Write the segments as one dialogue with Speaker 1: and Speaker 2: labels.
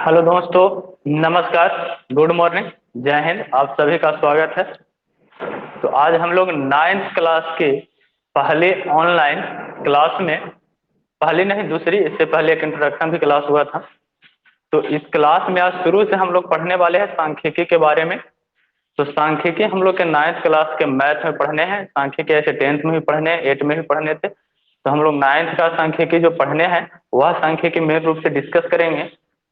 Speaker 1: Hello दोस्तों, नमस्कार, good morning, जय हिंद। आप सभी का स्वागत है। तो आज हम लोग नाइन्थ क्लास के पहले ऑनलाइन क्लास में, पहली नहीं दूसरी, इससे पहले एक इंट्रोडक्शन भी क्लास हुआ था। तो इस क्लास में आज शुरू से हम लोग पढ़ने वाले हैं सांख्यिकी के बारे में। तो सांख्यिकी हम लोग के नाइन्थ क्लास के मैथ में पढ़ने हैं। सांख्यिकी ऐसे 10th में भी पढ़ने हैं, 8 में भी पढ़ने थे। तो हम लोग नाइन्थ का सांख्यिकी जो पढ़ने हैं वह सांख्यिकी मेन रूप से डिस्कस करेंगे।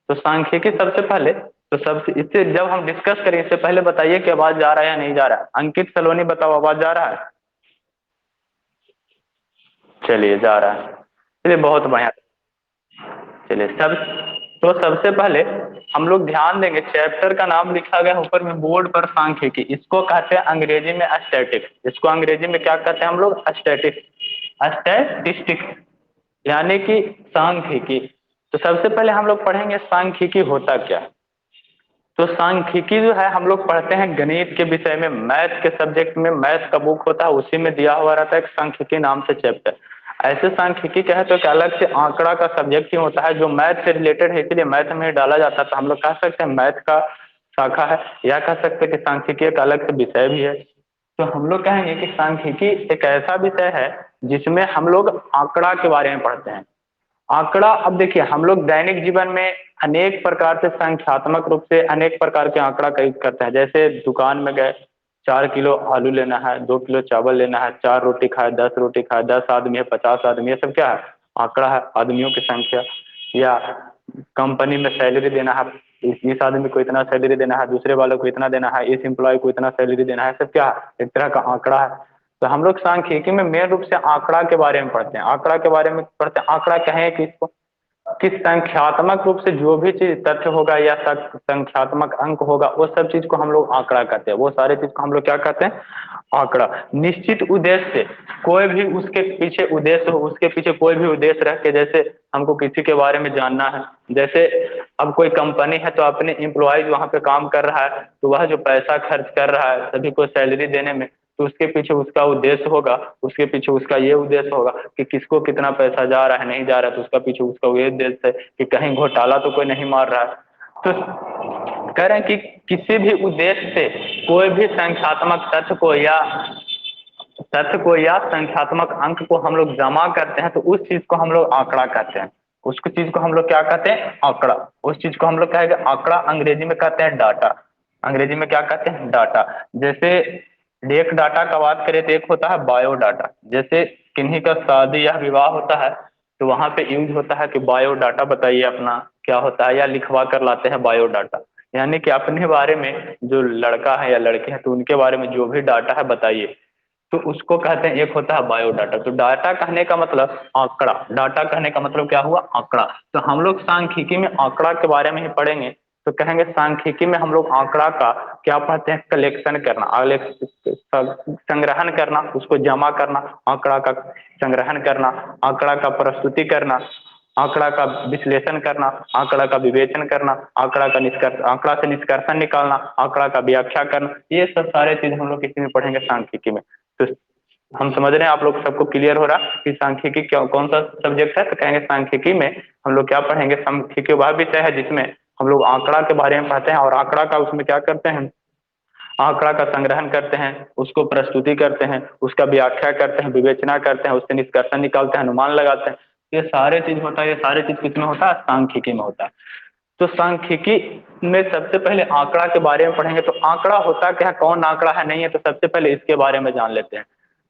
Speaker 1: तो सांख्यिकी सबसे पहले, तो सबसे इससे जब हम डिस्कस करें इससे पहले बताइए कि आवाज जा रहा है या नहीं जा रहा है। अंकित सलोनी बताओ, आवाज जा रहा है? चलिए, जा रहा है। चलिए, बहुत बढ़िया। चलिए सब। तो सबसे पहले हम लोग ध्यान देंगे, चैप्टर का नाम लिखा गया है ऊपर में बोर्ड पर, सांख्यिकी। इसको कहते हैं अंग्रेजी में स्टैटिक्स। इसको अंग्रेजी में क्या कहते हैं हम लोग? स्टैटिक्स, स्टैटिस्टिक्स, यानी कि सांख्यिकी। तो सबसे पहले हम लोग पढ़ेंगे सांख्यिकी होता क्या है। तो सांख्यिकी जो है हम लोग पढ़ते हैं गणित के विषय में, मैथ के सब्जेक्ट में। मैथ का बुक होता है उसी में दिया हुआ रहता है एक सांख्यिकी नाम से चैप्टर। ऐसे सांख्यिकी क्या है तो एक अलग से आंकड़ा का सब्जेक्ट ही होता है जो मैथ से रिलेटेड है, इसलिए मैथ में ही डाला जाता है। तो हम लोग कह सकते हैं मैथ का शाखा है, या कह सकते हैं कि सांख्यिकी एक अलग से विषय भी है। तो हम लोग कहेंगे कि सांख्यिकी एक ऐसा विषय है जिसमें हम लोग आंकड़ा के बारे में पढ़ते हैं। आंकड़ा, अब देखिए हम लोग दैनिक जीवन में अनेक प्रकार से संख्यात्मक रूप से अनेक प्रकार के आंकड़ा का यूज करते हैं। जैसे दुकान में गए, 4 किलो आलू लेना है, 2 किलो चावल लेना है, 4 रोटी खाए, 10 रोटी खाए, 10 आदमी है, 50 आदमी है, सब क्या है? आंकड़ा है, आदमियों की संख्या। या कंपनी में सैलरी देना है, इस आदमी को इतना सैलरी देना है, दूसरे वालों को इतना देना है, इस एम्प्लॉय को इतना सैलरी देना है, सब क्या है? एक तरह का आंकड़ा है। तो हम लोग सांख्यिकी में मेन रूप से आंकड़ा के बारे में पढ़ते हैं। आंकड़ा के बारे में पढ़ते हैं। आंकड़ा कहें कि इसको कि संख्यात्मक रूप से जो भी चीज तथ्य होगा या संख्यात्मक अंक होगा वो सब चीज को हम लोग आंकड़ा कहते हैं। वो सारे चीज को हम लोग क्या कहते हैं? आंकड़ा। निश्चित उद्देश्य से, कोई भी उसके पीछे उद्देश्य हो, उसके पीछे कोई भी उद्देश्य रख के, जैसे हमको किसी के बारे में जानना है। जैसे अब कोई कंपनी है तो अपने एम्प्लॉयज वहां पे काम कर रहा है, तो वह जो पैसा खर्च कर रहा है सभी को सैलरी देने में, तो उसके पीछे उसका उद्देश्य होगा। उसके पीछे उसका ये उद्देश्य होगा कि किसको कितना पैसा जा रहा है, नहीं जा रहा है, तो उसका पीछे उसका ये उद्देश्य है कि कहीं घोटाला तो कोई नहीं मार रहा है। तो कह रहे हैं कि किसी भी उद्देश्य से कोई भी संख्यात्मक तथ्य को या संख्यात्मक अंक को हम लोग जमा करते हैं तो उस चीज को हम लोग आंकड़ा कहते हैं। उसको चीज को हम लोग क्या कहते हैं? आंकड़ा। उस चीज को हम लोग कहेंगे आंकड़ा। अंग्रेजी में कहते हैं डाटा। अंग्रेजी में क्या कहते हैं? डाटा। जैसे एक डाटा का बात करें तो एक होता है बायोडाटा। जैसे किन्हीं का शादी या विवाह होता है तो वहां पे यूज होता है कि बायोडाटा बताइए अपना, क्या होता है, या लिखवा कर लाते हैं बायोडाटा। यानी कि अपने बारे में, जो लड़का है या लड़के हैं तो उनके बारे में जो भी डाटा है बताइए, तो उसको कहते हैं। एक होता है बायोडाटा। तो डाटा कहने का मतलब आंकड़ा, डाटा कहने का मतलब क्या हुआ? आंकड़ा। तो हम लोग सांख्यिकी में आंकड़ा के बारे में ही पढ़ेंगे। तो कहेंगे सांख्यिकी में हम लोग आंकड़ा का क्या पढ़ते हैं? कलेक्शन करना, संग्रहण करना, उसको जमा करना, आंकड़ा का संग्रहण करना, आंकड़ा का प्रस्तुति करना, आंकड़ा का विश्लेषण करना, आंकड़ा का विवेचन करना, आंकड़ा का निष्कर्ष, आंकड़ा से निष्कर्षण निकालना, आंकड़ा का व्याख्या करना, ये सब सारे चीज हम लोग किसी में पढ़ेंगे? सांख्यिकी में। तो हम समझ रहे हैं, आप लोग सबको क्लियर हो रहा कि सांख्यिकी क्या, कौन सा सब्जेक्ट है? तो कहेंगे सांख्यिकी में हम लोग क्या पढ़ेंगे? सांख्यिकी वह विषय है जिसमें हम लोग आंकड़ा के बारे में पढ़ते हैं और आंकड़ा का उसमें क्या करते हैं? आंकड़ा का संग्रहण करते हैं, उसको प्रस्तुति करते हैं, उसका व्याख्या करते हैं, विवेचना करते हैं, उससे निष्कर्षण निकालते हैं, अनुमान लगाते हैं। ये सारे चीज होता है। ये सारे चीज किसमें होता है? सांख्यिकी में होता है। तो सांख्यिकी में सबसे पहले आंकड़ा के बारे में पढ़ेंगे। तो आंकड़ा होता क्या है, कौन आंकड़ा है, नहीं है, तो सबसे पहले इसके बारे में जान लेते हैं।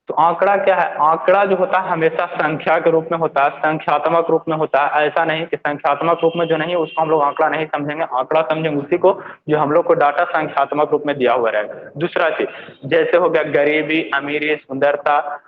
Speaker 1: तो आंकड़ा क्या है? आंकड़ा जो होता है हमेशा संख्या के रूप में होता है, संख्यात्मक रूप में होता है। ऐसा नहीं कि संख्यात्मक रूप में जो नहीं है उसको हम लोग आंकड़ा नहीं समझेंगे। आंकड़ा समझेंगे उसी को जो हम लोग को डाटा संख्यात्मक रूप में दिया हुआ रहेगा। दूसरा चीज जैसे हो गया गरीबी, अमीरी, सुंदरता,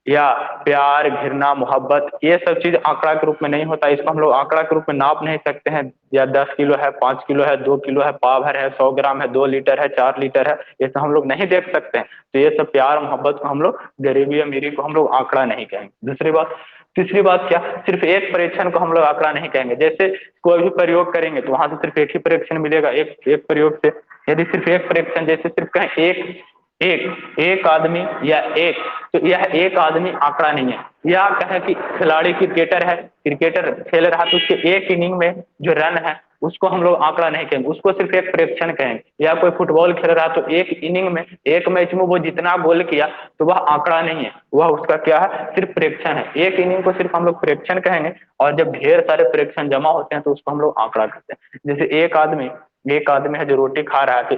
Speaker 1: या प्यार, घृणा, मोहब्बत, ये सब चीज आंकड़ा के रूप में नहीं होता। इसको हम लोग आंकड़ा के रूप में नाप नहीं सकते हैं। या 10 किलो है, 5 किलो है, 2 किलो है, पाव भर है, 100 ग्राम है, 2 लीटर है, 4 लीटर है, ये सब हम लोग नहीं देख सकते हैं। तो ये सब प्यार मोहब्बत को हम लोग, गरीबी अमीरी को हम लोग आंकड़ा नहीं कहेंगे। दूसरी बात, तीसरी बात क्या? सिर्फ एक परीक्षण को हम लोग आंकड़ा नहीं कहेंगे। जैसे कोई भी प्रयोग करेंगे तो वहां से सिर्फ एक ही परीक्षण मिलेगा, एक एक प्रयोग से। यदि सिर्फ एक परीक्षण, जैसे सिर्फ कहें एक एक एक आदमी या एक, तो यह एक आदमी आंकड़ा नहीं है। या कहें कि खिलाड़ी क्रिकेटर है, क्रिकेटर खेल रहा तो उसके एक इनिंग में जो रन है उसको हम लोग आंकड़ा नहीं कहेंगे, उसको सिर्फ एक प्रेक्षण कहेंगे। या कोई फुटबॉल खेल रहा है तो एक इनिंग में, एक मैच में वो जितना गोल किया तो वह आंकड़ा नहीं है, वह उसका क्या है, सिर्फ प्रेक्षण है। एक इनिंग को सिर्फ हम लोग प्रेक्षण कहेंगे, और जब ढेर सारे प्रेक्षण जमा होते हैं तो उसको हम लोग आंकड़ा कहते हैं। जैसे एक आदमी है जो रोटी खा रहा है, तो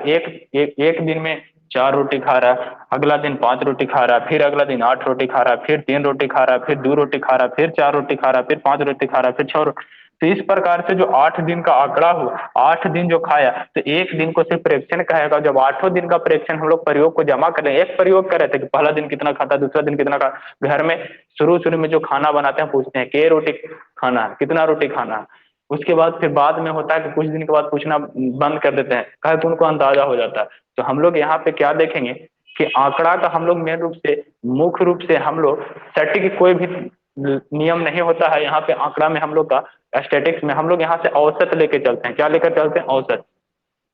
Speaker 1: एक दिन में 4 रोटी खा रहा है, अगला दिन 5 रोटी खा रहा है, फिर अगला दिन 8 रोटी खा रहा है, फिर 3 रोटी खा रहा है, फिर 2 रोटी खा रहा है, फिर 4 रोटी खा रहा है, फिर 5 रोटी खा रहा है, फिर 6 रोटी। तो इस प्रकार से जो 8 दिन का आंकड़ा हुआ, 8 दिन जो खाया, तो एक दिन को सिर्फ प्रेक्षण कहेगा। जब 8 दिन का प्रेक्षण हम लोग प्रयोग को जमा करें, एक प्रयोग कर रहे थे कि पहला दिन कितना खाता, दूसरा दिन कितना खा, घर में शुरू शुरू में जो खाना बनाते हैं पूछते हैं कि रोटी खाना है, कितना रोटी खाना है। उसके बाद फिर बाद में होता है कि कुछ दिन के बाद पूछना बंद कर देते हैं, कहे तो उनको अंदाजा हो जाता है। तो हम लोग यहाँ पे क्या देखेंगे कि आंकड़ा का हम लोग मेन रूप से, मुख्य रूप से हम लोग सटीक कोई भी नियम नहीं होता है यहाँ पे आंकड़ा में हम लोग का। स्टेटिक्स में हम लोग यहाँ से औसत लेके चलते हैं, क्या लेकर चलते हैं, औसत।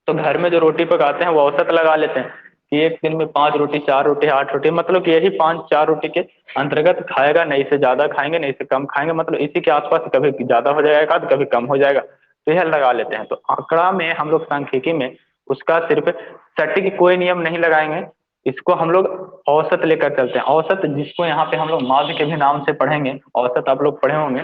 Speaker 1: तो घर में जो रोटी पकाते हैं वो औसत लगा लेते हैं कि एक दिन में 5 रोटी, 4 रोटी, 8 रोटी, मतलब कि यही 5 4 रोटी के अंतर्गत खाएगा, नहीं से ज्यादा खाएंगे, नहीं से कम खाएंगे, मतलब इसी के आसपास, कभी ज्यादा हो जाएगा तो कभी कम हो जाएगा, तो यह लगा लेते हैं। तो आंकड़ा में हम लोग सांख्यिकी में उसका सिर्फ सटीक कोई नियम नहीं लगाएंगे, इसको हम लोग औसत लेकर चलते हैं। औसत जिसको यहाँ पे हम लोग माध्य के भी नाम से पढ़ेंगे, औसत आप लोग पढ़े होंगे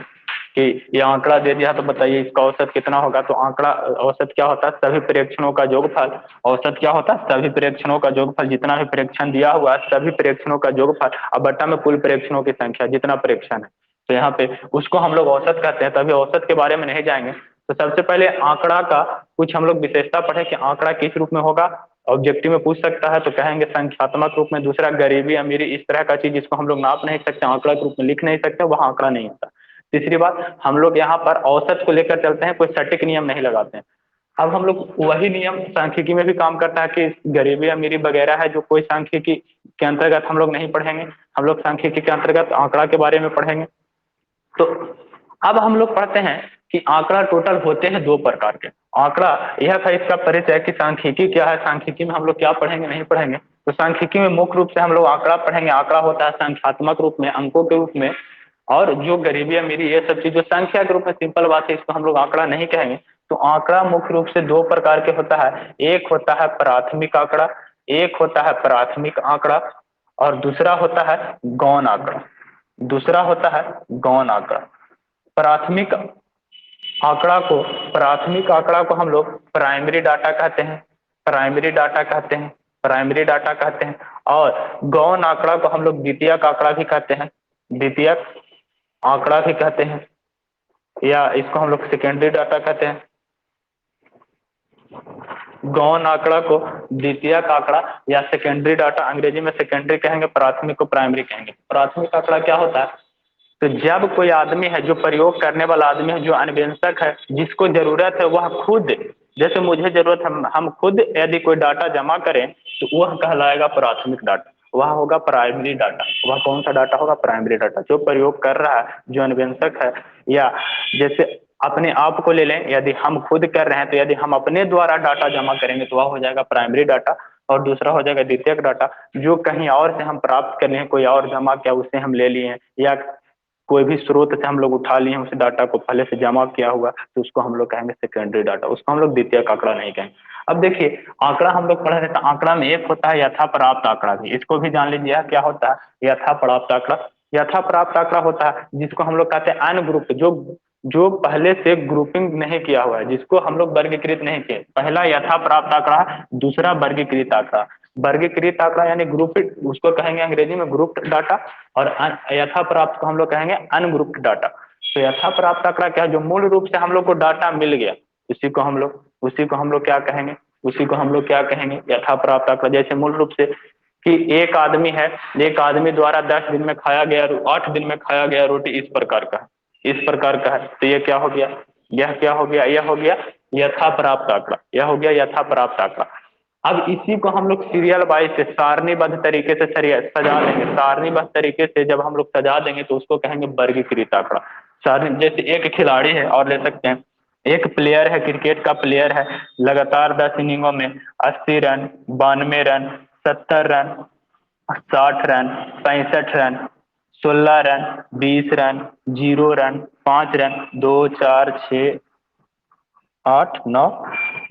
Speaker 1: कि ये आंकड़ा दे दिया तो बताइए इसका औसत कितना होगा। तो आंकड़ा औसत क्या होता है, सभी प्रेक्षणों का योगफल। औसत क्या होता है, सभी प्रेक्षणों का योगफल, जितना भी प्रेक्षण दिया हुआ है सभी प्रेक्षणों का योगफल, अब बट्टा में कुल प्रेक्षणों की संख्या, जितना प्रेक्षण है। तो यहाँ पे उसको हम लोग औसत कहते हैं। तभी औसत के बारे में नहीं जाएंगे, तो सबसे पहले आंकड़ा का कुछ हम लोग विशेषता पढ़े कि आंकड़ा किस रूप में होगा। ऑब्जेक्टिव में पूछ सकता है तो कहेंगे संख्यात्मक रूप में। दूसरा, गरीबी अमीरी इस तरह का चीज जिसको हम लोग नाप नहीं सकते, आंकड़ा के रूप में लिख नहीं सकते, वह आंकड़ा नहीं होता। तीसरी बात, हम लोग यहाँ पर औसत को लेकर चलते हैं, कोई सटीक नियम नहीं लगाते हैं। अब हम लोग वही नियम सांख्यिकी में भी काम करता है कि गरीबी अमीरी वगैरह है जो कोई सांख्यिकी के अंतर्गत हम लोग नहीं पढ़ेंगे, हम लोग सांख्यिकी के अंतर्गत आंकड़ा के बारे में पढ़ेंगे। तो अब हम लोग पढ़ते हैं कि आंकड़ा टोटल होते हैं 2 प्रकार के। आंकड़ा, यह था इसका परिचय कि सांख्यिकी क्या है, सांख्यिकी में हम लोग क्या पढ़ेंगे, नहीं पढ़ेंगे। तो सांख्यिकी में मुख्य रूप से हम लोग आंकड़ा पढ़ेंगे। आंकड़ा होता है संख्यात्मक रूप में, अंकों के रूप में, और जो गरीबी अमीरी ये सब चीज जो संख्या के रूप में, सिंपल बात है, इसको हम लोग आंकड़ा नहीं कहेंगे। तो आंकड़ा मुख्य रूप से 2 प्रकार के होता है। एक होता है प्राथमिक आंकड़ा, एक होता है प्राथमिक आंकड़ा, और दूसरा होता है गौण आंकड़ा। दूसरा होता है गौण आंकड़ा। प्राथमिक आंकड़ा को प्राथमिक आंकड़ा को हम लोग प्राइमरी डाटा कहते हैं, प्राइमरी डाटा कहते हैं, प्राइमरी डाटा कहते हैं। और गौण आंकड़ा को हम लोग द्वितीयक आंकड़ा भी कहते हैं, द्वितीयक आंकड़ा भी कहते हैं, या इसको हम लोग सेकेंडरी डाटा कहते हैं। गौण आंकड़ा को द्वितीयक आंकड़ा या सेकेंडरी डाटा, अंग्रेजी में सेकेंडरी कहेंगे, प्राथमिक को प्राइमरी कहेंगे। प्राथमिक आंकड़ा क्या होता है, तो जब कोई आदमी है, जो प्रयोग करने वाला आदमी है, जो अन्वेषक है, जिसको जरूरत है, वह खुद, जैसे मुझे जरूरत है, हम खुद यदि कोई डाटा जमा करें तो वह कहलाएगा प्राथमिक डाटा, वह होगा प्राइमरी डाटा। वह कौन सा डाटा होगा, प्राइमरी डाटा। जो प्रयोग कर रहा है, जो अन्वेषक है, या जैसे अपने आप को ले लें, यदि हम खुद कर रहे हैं तो यदि हम अपने द्वारा डाटा जमा करेंगे तो वह हो जाएगा प्राइमरी डाटा। और दूसरा हो जाएगा द्वितीयक डाटा, जो कहीं और से हम प्राप्त कर लिए, कोई और जमा किया, उससे हम ले लिए हैं, या कोई भी स्रोत से हम लोग उठा लिए हैं, उस डाटा को पहले से जमा किया हुआ, तो उसको हम लोग कहेंगे सेकेंडरी डाटा, उसको हम लोग द्वितीयक आंकड़ा नहीं कहेंगे। अब देखिए, आंकड़ा हम लोग पढ़ रहे थे, आंकड़ा में एक होता है यथा प्राप्त आंकड़ा भी, इसको भी जान लीजिए क्या होता है यथा प्राप्त आंकड़ा। यथा प्राप्त आंकड़ा होता है जिसको हम लोग कहते हैं अनग्रुप्ड, जो जो पहले से ग्रुपिंग नहीं किया हुआ है, जिसको हम लोग वर्गीकृत नहीं किए। पहला यथा प्राप्त आंकड़ा, दूसरा वर्गीकृत आंकड़ा। वर्गीकृत आंकड़ा यानी ग्रुप्ड, उसको कहेंगे अंग्रेजी में ग्रुप्ड डाटा, और यथा प्राप्त को हम लोग कहेंगे अनग्रुप्ड डाटा। तो यथा प्राप्त आंकड़ा क्या है, जो मूल रूप से हम लोग को डाटा मिल गया, उसी को हम लोग क्या कहेंगे, उसी को हम लोग क्या कहेंगे, यथा प्राप्त आंकड़ा। जैसे मूल रूप से कि एक आदमी है, एक आदमी द्वारा 10 दिन में खाया गया, 8 दिन में खाया गया रोटी इस प्रकार का है, इस प्रकार का है। तो ये क्या हो गया, यह क्या हो गया, यह हो गया यथा प्राप्त आंकड़ा, यह हो गया यथा प्राप्त आंकड़ा। अब इसी को हम लोग सीरियल वाइज से सारणीबद्ध तरीके से सजा देंगे। सारणीबद्ध तरीके से जब हम लोग सजा देंगे तो उसको कहेंगे वर्गीकृत आंकड़ा। सारणी, जैसे एक खिलाड़ी है, और ले सकते हैं एक प्लेयर है, क्रिकेट का प्लेयर है, लगातार 10 इनिंगों में 80 run, 92 run, 70 run, 60 run, 65 run, 16 run, 20 run, 0 run, 5 run, 2 4 6 8 9,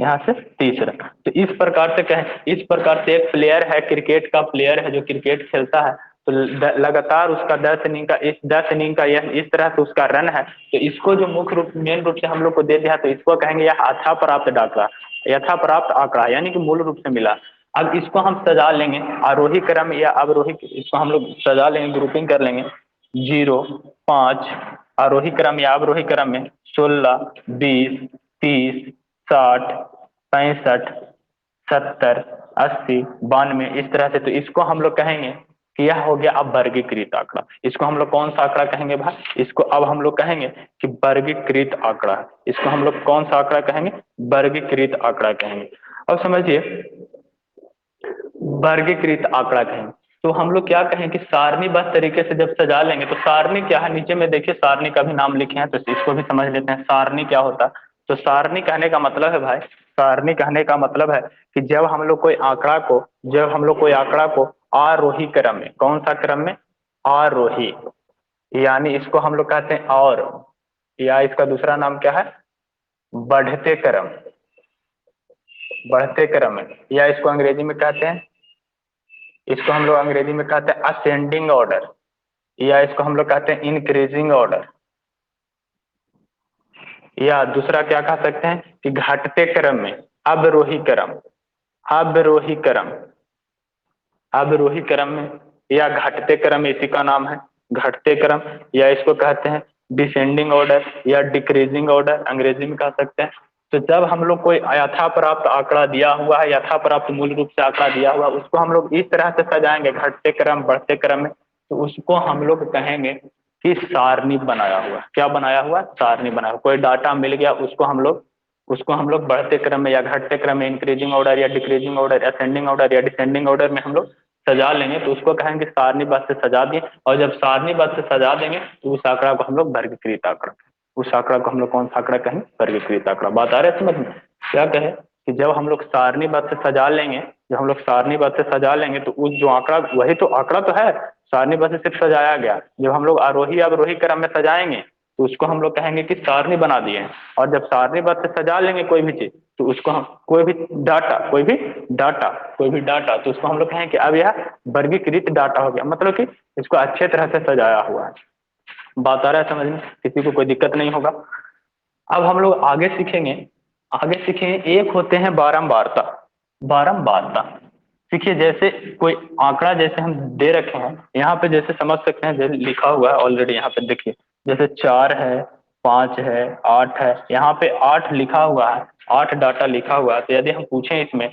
Speaker 1: यहाँ से तीसरा। तो इस प्रकार से कहें, इस प्रकार से एक प्लेयर है, क्रिकेट का प्लेयर है जो क्रिकेट खेलता है, तो लगातार उसका 10 इनिंग का, इस 10 इनिंग का यह इस तरह से उसका रन है, तो इसको जो मुख्य रूप मेन रूप से हम लोग को दे दिया, तो इसको कहेंगे यह यथा प्राप्त डाटा, यथा प्राप्त आंकड़ा, यानी कि मूल रूप से मिला। अब इसको हम सजा लेंगे आरोही क्रम या अवरोही, इसको हम लोग सजा लेंगे, ग्रुपिंग कर लेंगे। 0 5 आरोही क्रम या अवरोही क्रम में 16 20 30 60 65 70 80 92 इस तरह से। तो इसको हम लोग कहेंगे कि यह हो गया अब वर्गीकृत आंकड़ा। इसको हम लोग कौन सा आंकड़ा कहेंगे भाई? इसको अब हम लोग कहेंगे कि वर्गीकृत आंकड़ा। इसको हम लोग कौन सा आंकड़ा कहेंगे? वर्गीकृत आंकड़ा कहेंगे। अब समझिए, वर्गीकृत आंकड़ा कहेंगे तो हम लोग क्या कहें कि सारणीबद्ध तरीके से जब सजा लेंगे, तो सारणी क्या है, नीचे में देखिए सारणी का भी नाम लिखे हैं, तो इसको भी समझ लेते हैं सारणी क्या होता है। तो सारणी कहने का मतलब है भाई, सारणी कहने का मतलब है कि जब हम लोग कोई आंकड़ा को, जब हम लोग कोई आंकड़ा को आरोही क्रम में, कौन सा क्रम में? आरोही, यानी इसको हम लोग कहते हैं और, या इसका दूसरा नाम क्या है? बढ़ते क्रम, बढ़ते क्रम में, या इसको अंग्रेजी में कहते हैं, इसको हम लोग अंग्रेजी में कहते हैं असेंडिंग ऑर्डर, या इसको हम लोग कहते हैं इंक्रीजिंग ऑर्डर, या दूसरा क्या कह सकते हैं कि घटते क्रम में, अवरोही क्रम, अवरोही क्रम, अवरोही क्रम में, या घटते क्रम, इसी का नाम है घटते क्रम, या इसको कहते हैं डिसेंडिंग ऑर्डर या डिक्रीजिंग ऑर्डर, अंग्रेजी में कह सकते हैं। तो जब हम लोग कोई यथा प्राप्त आंकड़ा दिया हुआ है, यथा प्राप्त मूल रूप से आंकड़ा दिया हुआ, उसको हम लोग इस तरह से सजाएंगे, घटते क्रम बढ़ते क्रम में, तो उसको हम लोग कहेंगे कि सारणी बनाया हुआ। क्या बनाया हुआ? सारणी बनाया हुआ। कोई डाटा मिल गया, उसको हम लोग बढ़ते क्रम में या घटते क्रम में, इंक्रीजिंग ऑर्डर या डिक्रीजिंग ऑर्डर, असेंडिंग ऑर्डर या डिसेंडिंग ऑर्डर में हम लोग सजा लेंगे, तो उसको कहेंगे सारणीबद्ध से सजा दिए। और जब सारणीबद्ध से सजा देंगे तो उस आंकड़ा को हम लोग वर्गीकृत आंकड़ा, उस आंकड़ा को हम लोग कौन सा आंकड़ा कहें? वर्गीकृत आंकड़ा। बात आ रहा है समझ में? क्या कहे कि जब हम लोग सारणीबद्ध से सजा लेंगे, जब हम लोग सारणीबद्ध से सजा लेंगे, तो उस जो आंकड़ा, वही तो आंकड़ा तो है, सारणीबद्ध से सिर्फ सजाया गया। जब हम लोग आरोही अवरोही क्रम में सजाएंगे, तो उसको हम लोग कहेंगे कि सारणी बना दिए हैं। और जब सारणीबद्ध से सजा लेंगे कोई भी चीज, तो उसको हम, कोई भी डाटा, कोई भी डाटा, कोई भी डाटा, तो उसको हम लोग कहें कि अब यह वर्गीकृत डाटा हो गया, मतलब कि इसको अच्छे तरह से सजाया हुआ है। बात आ रहा है समझ में? किसी को कोई दिक्कत नहीं होगा। अब हम लोग आगे सीखेंगे, आगे सीखेंगे एक होते हैं बारंबारता, बारंबारता। देखिए जैसे कोई आंकड़ा जैसे हम दे रखे हैं, यहाँ पे जैसे समझ सकते हैं, जैसे लिखा हुआ है ऑलरेडी, यहाँ पे देखिए जैसे 4 है, 5 है, 8 है, यहाँ पे 8 लिखा हुआ है, 8 डाटा लिखा हुआ है। तो यदि हम पूछें इसमें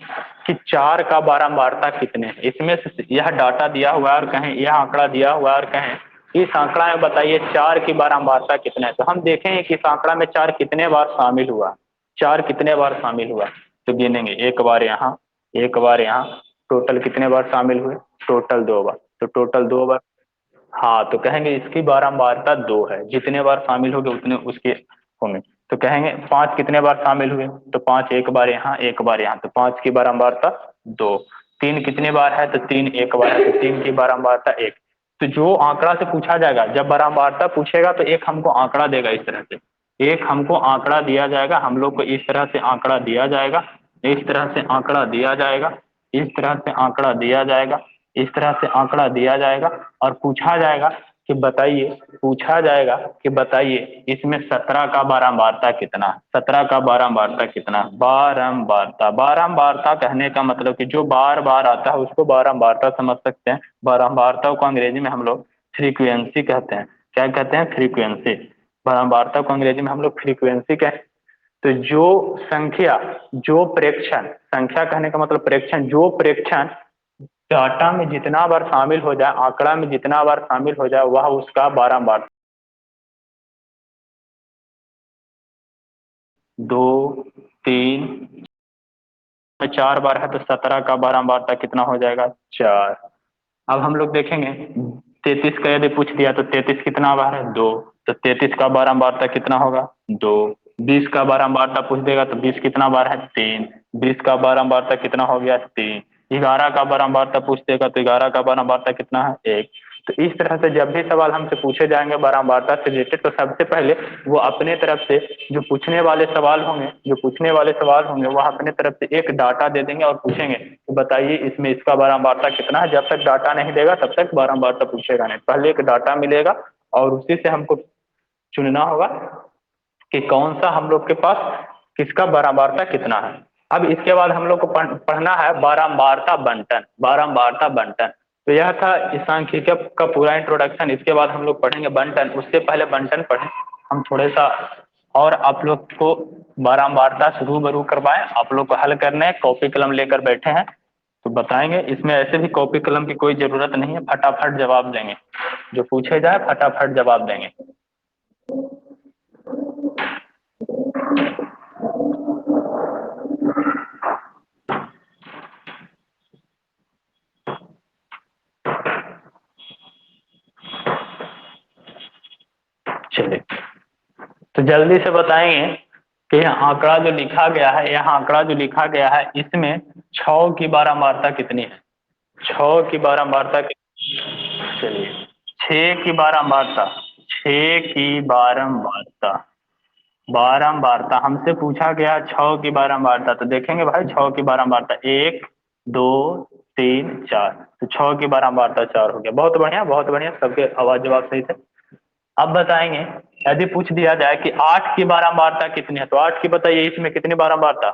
Speaker 1: कि 4 का बारंबारता कितने हैं, इसमें से यह डाटा दिया हुआ है और कहें, यह आंकड़ा दिया हुआ है और कहें इस आंकड़ा में बताइए 4 की बारंबारता कितना है, तो हम देखेंगे कि इस आंकड़ा में 4 कितने बार शामिल हुआ, 4 कितने बार शामिल हुआ। तो गिनेंगे, एक बार यहाँ, एक बार यहाँ, टोटल कितने बार शामिल हुए? टोटल 2 बार। तो टोटल 2 बार, हाँ, तो कहेंगे इसकी बारंबारता 2 है, जितने बार शामिल होंगे उतने उसके होंगे। तो कहेंगे 5 कितने बार शामिल हुए? तो 5 एक बार यहाँ, एक बार यहाँ, तो 5 की बारंबारता 2। 3 कितने बार है? तो 3 एक बार है, तो 3 की बारंबारता 1। तो जो आंकड़ा से पूछा जाएगा, जब बारंबारता पूछेगा तो एक हमको आंकड़ा देगा, इस तरह से एक हमको आंकड़ा दिया जाएगा, हम लोग को इस तरह से आंकड़ा दिया जाएगा, इस तरह से आंकड़ा दिया जाएगा, इस तरह से आंकड़ा दिया जाएगा, इस तरह से आंकड़ा दिया जाएगा, और पूछा जाएगा कि बताइए, पूछा जाएगा कि बताइए इसमें 17 का बारंबारता कितना, 17 का बारंबारता कितना। बारंबारता, बारंबारता कहने का मतलब कि जो बार बार आता है उसको बारंबारता समझ सकते हैं। बारंबारता को अंग्रेजी में हम लोग फ्रीक्वेंसी कहते हैं। क्या कहते हैं? फ्रीक्वेंसी। बारंबारता को अंग्रेजी में हम लोग फ्रीक्वेंसी कहते हैं। तो जो संख्या, जो प्रेक्षण, संख्या कहने का मतलब प्रेक्षण, जो प्रेक्षण डाटा में जितना बार शामिल हो जाए, आंकड़ा में जितना बार शामिल हो जाए, वह उसका बारंबार। 2 3 में 4 बार है, तो 17 का बारंबारता कितना हो जाएगा? 4। अब हम लोग देखेंगे 33 का यदि पूछ दिया, तो 33 कितना बार है? 2। तो 33 का बारंबारता कितना होगा? 2। 20 का बारंबारता पूछ देगा, तो 20 कितना बार है? 3। 20 का बारंबारता कितना हो गया? 3। 11 का बारंबारता पूछ देगा, तो 11 का बारंबारता कितना है? 1। तो इस तरह से जब भी सवाल हमसे पूछे जाएंगे बारंबारता से रिलेटेड, तो सबसे पहले वो अपने तरफ से जो पूछने वाले सवाल होंगे, वो अपने तरफ से एक डाटा दे देंगे और पूछेंगे तो बताइए इसमें इसका बारंबारता कितना है। जब तक डाटा नहीं देगा तब तक बारंबारता पूछेगा नहीं, पहले एक डाटा मिलेगा और उसी से हमको चुनना होगा कि कौन सा हम लोग के पास किसका बारंबारता कितना है। अब इसके बाद हम लोग को पढ़ना है बारंबारता बंटन। बारंबारता बंटन, तो यह था इस सांख्यिकी का पूरा इंट्रोडक्शन। इसके बाद हम लोग पढ़ेंगे बंटन। उससे पहले बंटन पढ़ें हम थोड़ा सा, और आप लोग को बारंबारता से रूबरू करवाएं। आप लोग को हल करने हैं, कॉपी कलम लेकर बैठे हैं तो बताएंगे। इसमें ऐसे भी कॉपी कलम की कोई जरूरत नहीं है, फटाफट जवाब देंगे, जो पूछे जाए फटाफट जवाब देंगे। चलिए, तो जल्दी से बताएंगे कि यह आंकड़ा जो लिखा गया है, इसमें 6 की बारंबारता कितनी है? 6 की बारंबारता चलिए, 6 की बारंबारता, 6 की बारंबारता, हमसे पूछा गया 6 की बारंबारता। तो देखेंगे भाई 6 की बारंबारता 1 2 3 4, तो 6 की बारंबारता 4 हो गया। बहुत बढ़िया, बहुत बढ़िया, सबके आवाज जवाब सही थे। अब बताएंगे यदि पूछ दिया जाए कि 8 की बारंबारता कितनी है, तो 8 की बताइए इसमें कितनी बारंबारता?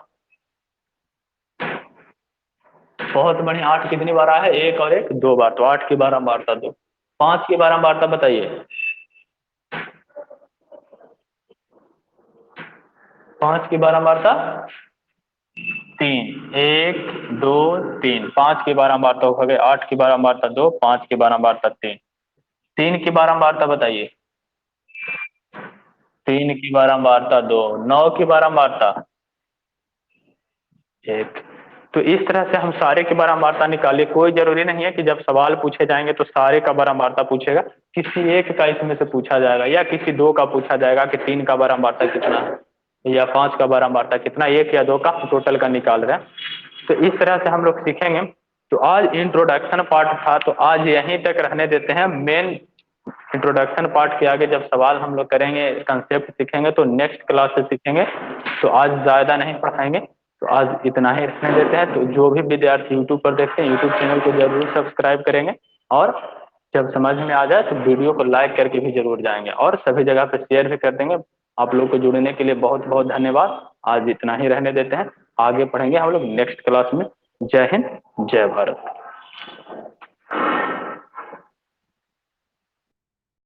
Speaker 1: बहुत बढ़िया, 8 कितनी बार आया है? एक और एक 2 बार, तो 8 की बारंबारता 2। 5 की बारंबारता बताइए। 5 की बारंबारता 3, 1 2 3, 5 की बारंबारता हो गई। 8 की बारंबारता 2, 5 की बारंबारता 3। 3 की बारंबारता बताइए। 3 की बारंबारता 2। 9 की बारंबारता 1। तो इस तरह से हम सारे की बारंबारता निकालिए। कोई जरूरी नहीं है कि जब सवाल पूछे जाएंगे तो सारे का बारंबारता पूछेगा, किसी एक का इसमें से पूछा जाएगा, या किसी 2 का पूछा जाएगा कि 3 का बारंबारता कितना है या 5 का बारंबारता कितना, 1 या 2 का टोटल का निकाल रहे हैं। तो इस तरह से हम लोग सीखेंगे। तो आज इंट्रोडक्शन पार्ट था, तो आज यहीं तक रहने देते हैं। मेन इंट्रोडक्शन पार्ट के आगे जब सवाल हम लोग करेंगे, कंसेप्ट सीखेंगे, तो नेक्स्ट क्लास से सीखेंगे। तो आज ज्यादा नहीं पढ़ाएंगे, तो आज इतना ही रखने देते हैं। तो जो भी विद्यार्थी यूट्यूब पर देखते हैं, यूट्यूब चैनल को जरूर सब्सक्राइब करेंगे, और जब समझ में आ जाए तो वीडियो को लाइक करके भी जरूर जाएंगे, और सभी जगह पे शेयर भी कर देंगे। आप लोग को जुड़ने के लिए बहुत बहुत धन्यवाद। आज इतना ही रहने देते हैं, आगे पढ़ेंगे हम लोग नेक्स्ट क्लास में। जय हिंद, जय भारत।